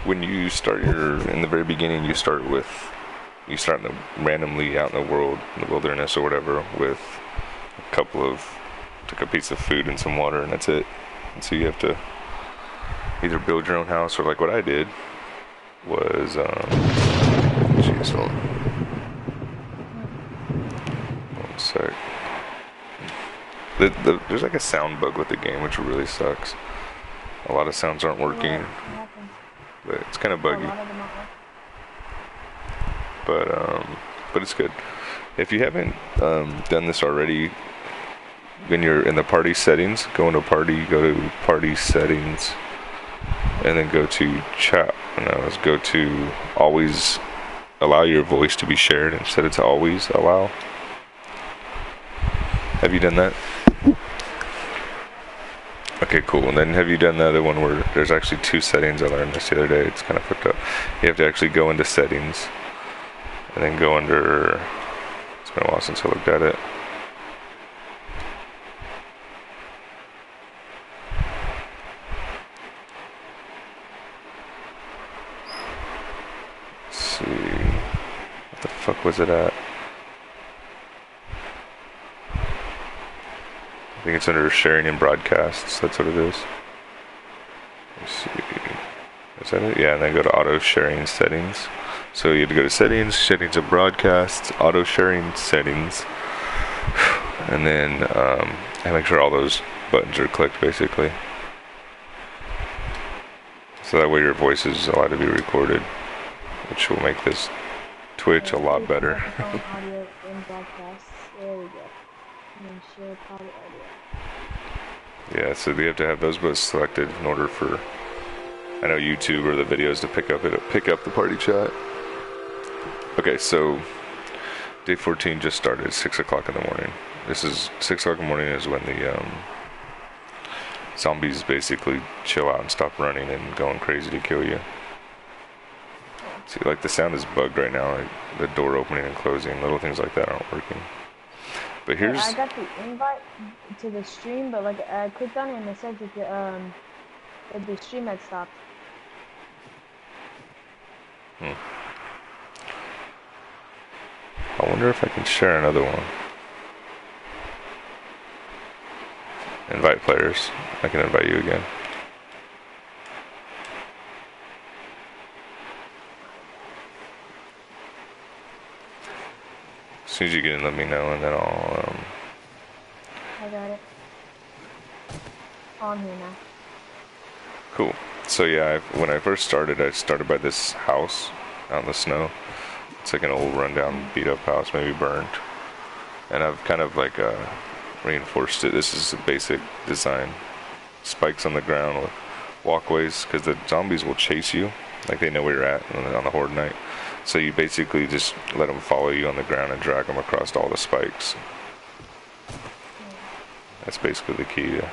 when you start in the very beginning, you start randomly out in the world, in the wilderness or whatever, with like a piece of food and some water, and that's it. And so you have to either build your own house, or like what I did was, jeez, hold on. One sec. There's like a sound bug with the game, which really sucks. A lot of sounds aren't working, but it's kind of buggy. But it's good. If you haven't done this already, when you're in the party settings, go to party settings, and then go to chat. And go to always allow your voice to be shared instead of to always allow. Have you done that? Okay, cool. And then have you done the other one where there's actually two settings? I learned this the other day. It's kind of fucked up. You have to actually go into settings and then go under. It's been a while since I looked at it. Let's see. What the fuck was it at? I think it's under sharing and broadcasts. That's what it is. Let's see. Is that it? Yeah, and then go to auto sharing settings. So you have to go to settings of broadcasts, auto sharing settings, and then make sure all those buttons are clicked basically. So that way your voice is allowed to be recorded, which will make this Twitch a lot better. Audio in broadcasts. There we go. And share party audio. Yeah, so you have to have those both selected in order for, I know, YouTube or the videos to pick up the party chat. Okay, so day 14 just started at 6 o'clock in the morning. This is 6 o'clock in the morning is when the zombies basically chill out and stop running and going crazy to kill you. See, like the sound is bugged right now, like the door opening and closing, little things like that aren't working. But here's... I got the invite to the stream, but like I clicked on it and it said that the stream had stopped. I wonder if I can share another one. Invite players. I can invite you again. As soon as you get in, let me know, and then I'll... I got it. On here now. Cool. So yeah, when I first started, I started by this house out in the snow. It's like an old rundown, beat up house, maybe burned. And I've kind of like reinforced it. This is a basic design. Spikes on the ground with walkways, because the zombies will chase you. Like they know where you're at on the horde night. So you basically just let them follow you on the ground and drag them across all the spikes. That's basically the key to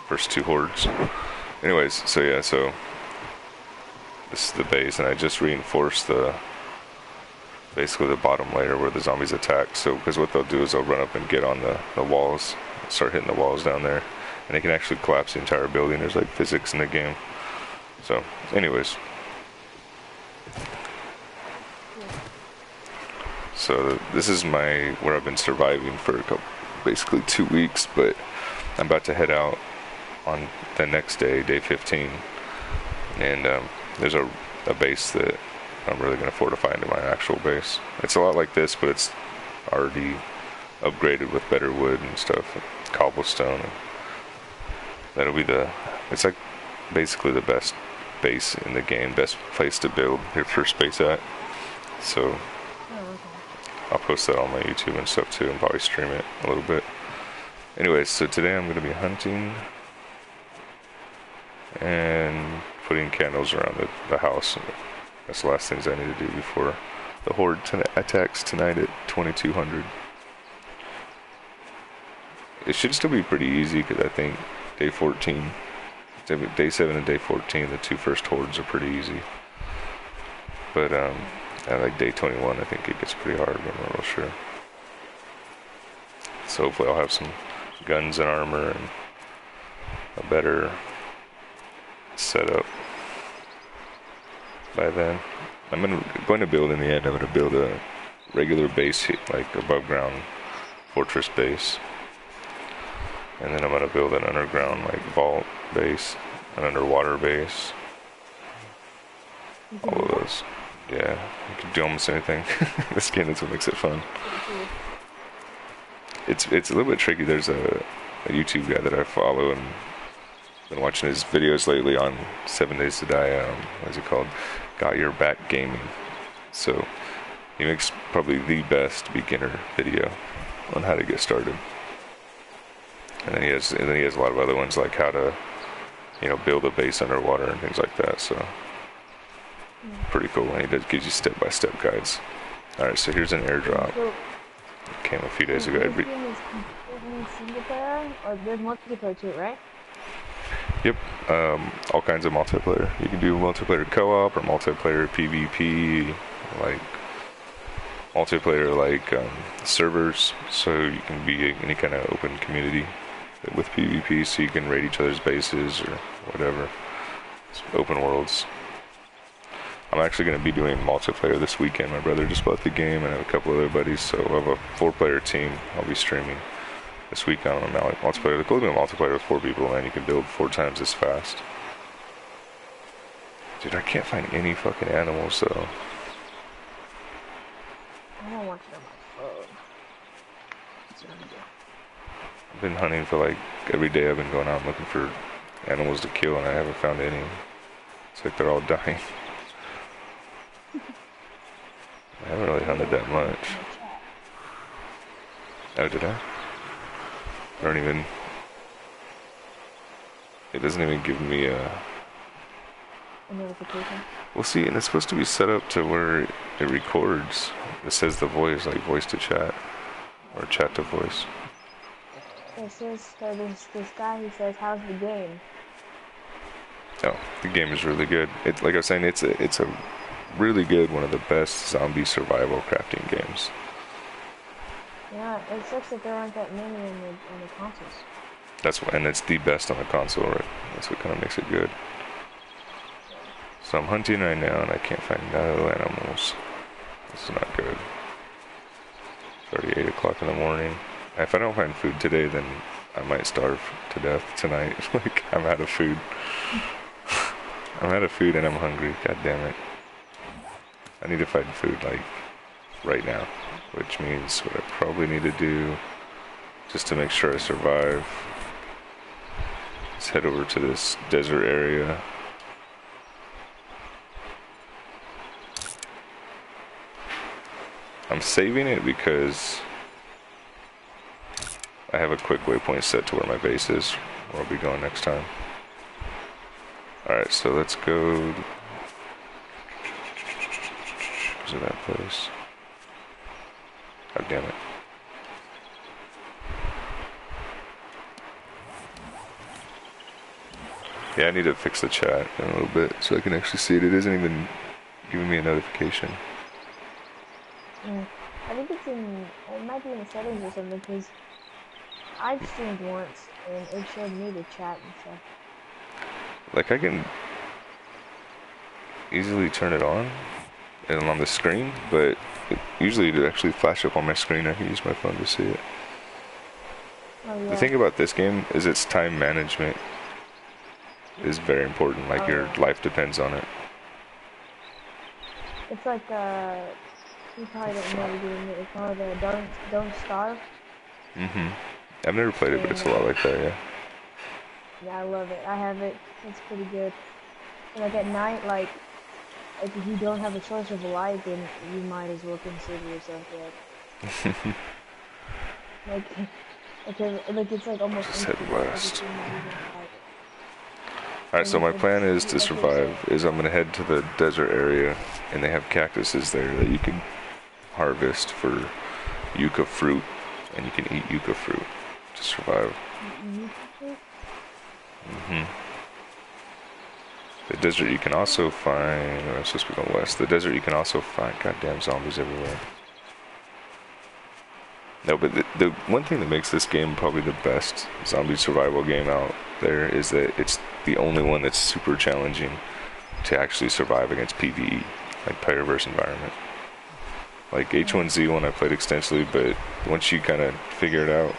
first two hordes. Anyways, so yeah, so this is the base, and I just reinforced basically the bottom layer where the zombies attack. So, because what they'll do is they'll run up and get on the walls, start hitting the walls down there, and they can actually collapse the entire building. There's like physics in the game. So, anyways. So this is where I've been surviving for basically 2 weeks, but I'm about to head out on the next day, day 15, and there's a base that I'm really going to fortify into my actual base. It's a lot like this, but it's already upgraded with better wood and stuff, and cobblestone. And that'll be it's like basically the best base in the game, best place to build your first base at. So I'll post that on my YouTube and stuff too, and probably stream it a little bit. Anyways, so today I'm going to be hunting and putting candles around the house. That's the last things I need to do before the horde attacks tonight at 2200. It should still be pretty easy, because I think day 7 and day 14, the two first hordes are pretty easy. But at like day 21, I think it gets pretty hard, but I'm not real sure. So hopefully I'll have some guns and armor and a better setup. by then. Going to build in the end. I'm gonna build a regular base, like above ground fortress base, and then I'm gonna build an underground like vault base, an underwater base. All of those. Yeah, you can do almost anything. This game is what makes it fun. It's a little bit tricky. There's a YouTube guy that I follow and been watching his videos lately on 7 Days to Die. What is it called? Got Your Back Gaming. So he makes probably the best beginner video on how to get started. And then he has a lot of other ones like how to, build a base underwater and things like that. So pretty cool. And he gives you step-by-step guides. All right, so here's an airdrop. It came a few days ago. This game is completely single player, or there's multiplayer to it, right? Yep, all kinds of multiplayer. You can do multiplayer co-op or multiplayer PvP, like multiplayer like servers, so you can be any kind of open community with PvP, so you can raid each other's bases or whatever. It's open worlds. I'm actually going to be doing multiplayer this weekend. My brother just bought the game, and I have a couple other buddies, so I have a 4-player team I'll be streaming this weekend on multiplayer. The cool thing about multiplayer with 4 people, man, you can build 4 times as fast. Dude, I can't find any fucking animals, though. I don't watch it on my phone. That's what I'm doing. I've been hunting for like every day. I've been going out looking for animals to kill, and I haven't found any. It's like they're all dying. I haven't really hunted that much. Oh, did I? I don't even... It doesn't even give me a notification. Well, see, and it's supposed to be set up to where it records. It says the voice, like voice to chat, or chat to voice. It says, so this guy, he says, how's the game? Oh, the game is really good. Like I was saying, it's a really good, one of the best zombie survival crafting games. Yeah, it sucks that there aren't that many in the consoles. And it's the best on the console, right? That's what kind of makes it good. So I'm hunting right now, and I can't find no animals. This is not good. It's already 8 o'clock in the morning. If I don't find food today, then I might starve to death tonight. Like, I'm out of food. I'm out of food and I'm hungry. God damn it. I need to find food, like, right now. Which means what I probably need to do, just to make sure I survive, is head over to this desert area. I'm saving it because I have a quick waypoint set to where my base is, where I'll be going next time. Alright, so let's go to that place. God damn it. Yeah, I need to fix the chat in a little bit so I can actually see it. It isn't even giving me a notification. I think it might be in the settings or something, because I streamed once and it showed me the chat and stuff. Like, I can easily turn it on and on the screen, but usually it actually flash up on my screen. I can use my phone to see it. Oh, yeah. The thing about this game is its time management is very important. Like, your life depends on it. It's like, you probably don't know doing it. It's called Don't Starve. I've never played it, but it's a lot like that, yeah. Yeah, I love it. I have it. It's pretty good. And like at night, like if you don't have a source of light, then you might as well consider yourself dead. like it's like almost just head west. Like, Alright, so my plan is to survive, is I'm going to head to the desert area, and they have cactuses there that you can harvest for yucca fruit, and you can eat yucca fruit to survive. The desert you can also find, I'm supposed to be going west, the desert you can also find goddamn zombies everywhere. No, but the one thing that makes this game probably the best zombie survival game out there is that it's the only one that's super challenging. to actually survive against PvE, like player versus environment. Like H1Z1 I played extensively, but once you kind of figure it out,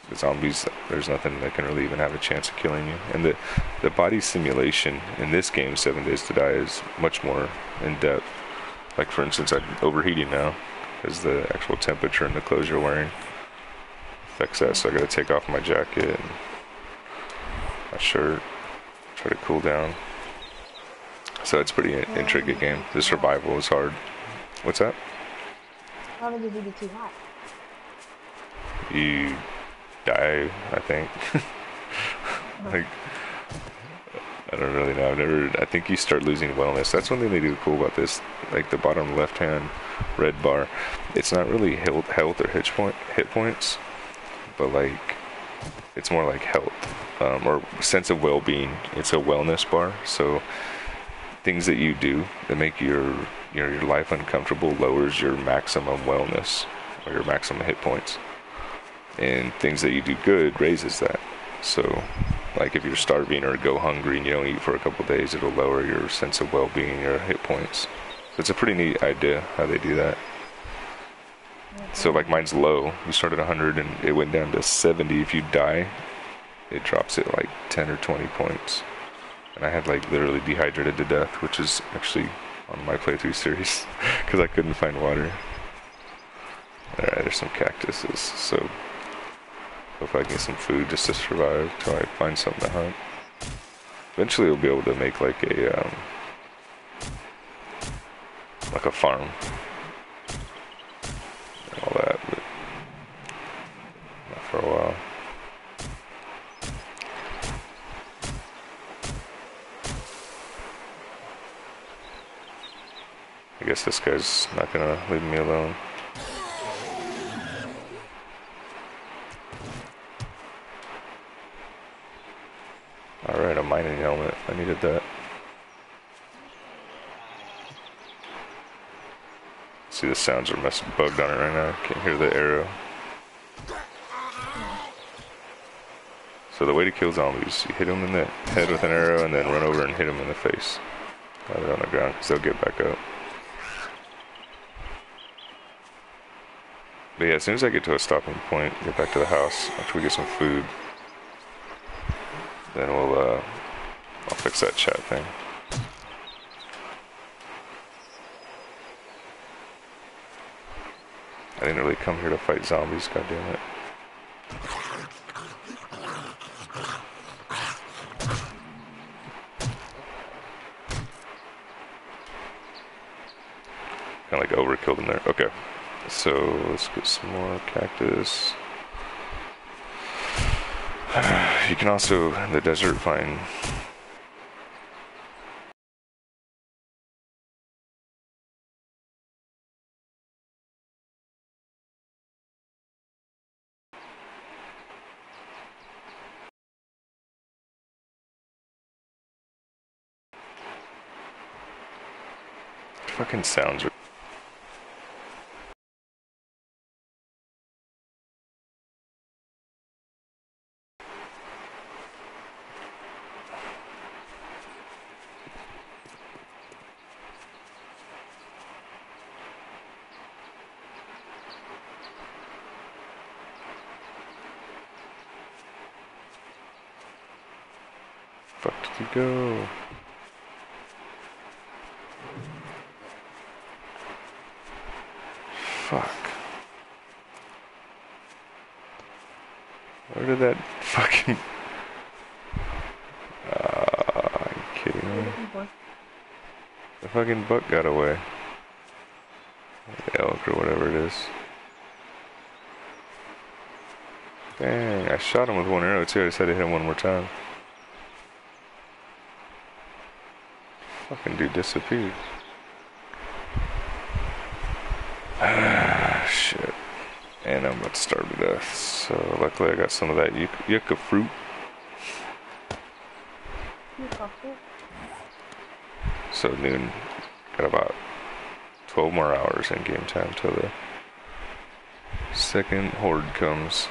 the zombies, there's nothing that can really even have a chance of killing you. And the body simulation in this game, 7 Days to Die, is much more in depth. Like for instance, I'm overheating now because the actual temperature and the clothes you're wearing affects that. So I gotta take off my jacket and my shirt, try to cool down. So it's a pretty intricate game. The survival is hard. What's that? How long does it get too hot? You die, I think. Like, I don't really know. I think you start losing wellness. That's one thing they do cool about this. Like the bottom left-hand red bar, it's not really health or hit points, but like it's more like health or sense of well-being. It's a wellness bar. So things that you do that make your life uncomfortable lowers your maximum wellness or your maximum hit points. And things that you do good raises that. So like if you're starving or go hungry and you don't eat for a couple days, it'll lower your sense of well-being, your hit points. So it's a pretty neat idea how they do that. So like mine's low. You start at 100 and it went down to 70. If you die, it drops it like 10 or 20 points. And I had like literally dehydrated to death, which is actually on my playthrough series because I couldn't find water. Alright, there's some cactuses. So if I can get some food just to survive till I find something to hunt. Eventually we'll be able to make like a farm and all that, but not for a while. I guess this guy's not gonna leave me alone. Alright, a mining helmet. I needed that. See, the sounds are bugged on it right now. Can't hear the arrow. So the way to kill zombies, you hit them in the head with an arrow and then run over and hit them in the face. While they're on the ground, because they'll get back up. But yeah, as soon as I get to a stopping point, get back to the house, after we get some food, then I'll fix that chat thing. I didn't really come here to fight zombies, goddammit. Kinda like overkilled them there. Okay. So let's get some more cactus. You can also, in the desert, find fucking sounds. Fuck did you go? Fuck. Where did that fucking... are you kidding me? The fucking buck got away. The elk or whatever it is. Dang, I shot him with one arrow too. I just had to hit him one more time. Fucking dude disappeared. Shit. And I'm about to starve to death. So luckily I got some of that yucca fruit. So noon. Got about 12 more hours in game time till the second horde comes.